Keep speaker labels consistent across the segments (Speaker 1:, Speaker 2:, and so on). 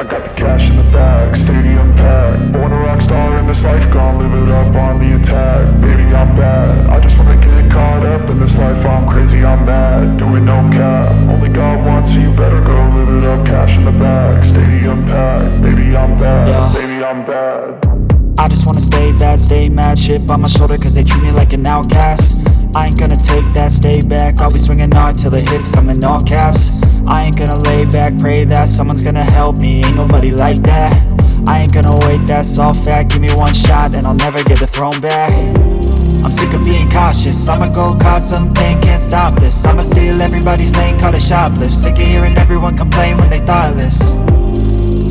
Speaker 1: I got the cash in the bag, stadium packed. Born a rock star in this life, gon' live it up on the attack. Baby, I'm bad, I just wanna get caught up in this life. I'm crazy, I'm mad, doing no cap. Only God wants you, you better go live it up. Cash in the bag, stadium packed. Baby, I'm bad, yeah. Baby, I'm bad.
Speaker 2: I just wanna stay bad, stay mad. Chip on my shoulder cause they treat me like an outcast. I ain't gonna take that, stay back. I'll be swinging hard till the hits come in all caps. I ain't gonna lay back, pray that someone's gonna help me. Ain't nobody like that. I ain't gonna wait, that's all fact. Give me one shot and I'll never get the throne back. I'm sick of being cautious. I'ma go cause something, can't stop this. I'ma steal everybody's lane, call it shoplift. Sick of hearing everyone complain when they thoughtless.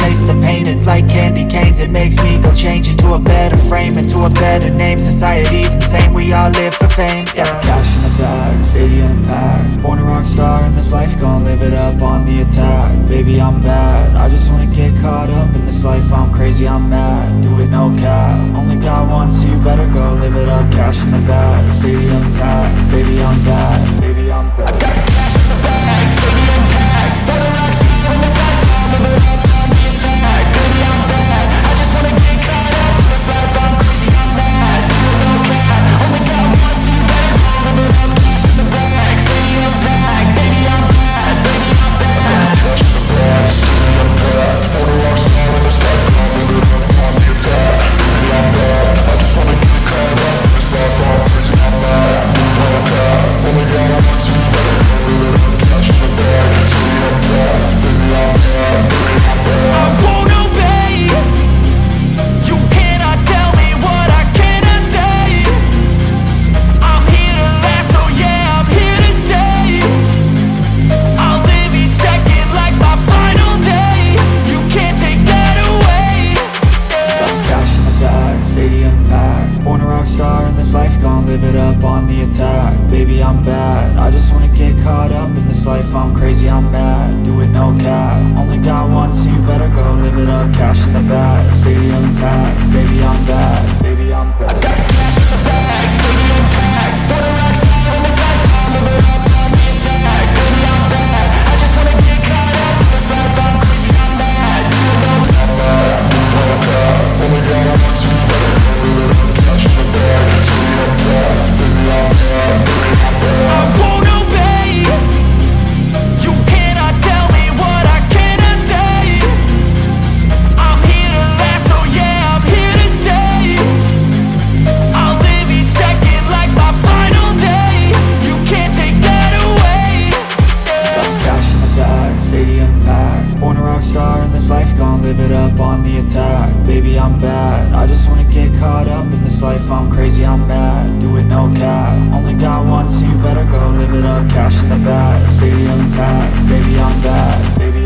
Speaker 2: Taste the pain, it's like candy canes. It makes me go change into a better frame, into a better name. Society's insane, we all live for fame, yeah. Cash in the bag, stadium packed. Born a rock star in this life, gon' live it up on the attack. Baby, I'm bad, I just wanna get caught up in this life. I'm crazy, I'm mad, do it no cap. Only God wants you, better go live it up. Cash in the bag, stadium packed. Baby, I'm bad, baby, I'm bad. I got the cash in the bag, stadium packed. Born a rock star in this life, gon' live it up. I'm crazy, I'm mad, do it no cap. Only God wants you, better go live it up. Cash in the bag, stadium packed. Baby, I'm bad, baby, I'm bad. I got the cash in the bag, stadium packed. Born a rock star in this life, I'll live it up on the attack. Baby, I'm bad, I just wanna get caught up in this life. I'm crazy, I'm mad, do it no cap. I'm bad, no cap. Only God wants you, better go live it up. Cash in the bag, stadium packed. Baby, I'm bad, baby, I'm bad. I won't obey. You cannot tell me what I cannot say. I'm here to last, so yeah, I'm here to stay. I'll live each second like my final day. You can't take that away, yeah. Cash in the bag, stadium packed. Born a rock star in this life, gon' live it up on the attack. Baby, I'm bad, I just wanna get caught up in this life. I'm crazy, I'm mad, do it no cap. Only God wants you, better go live it up. Cash in the bag, stadium packed. Baby, I'm bad, baby,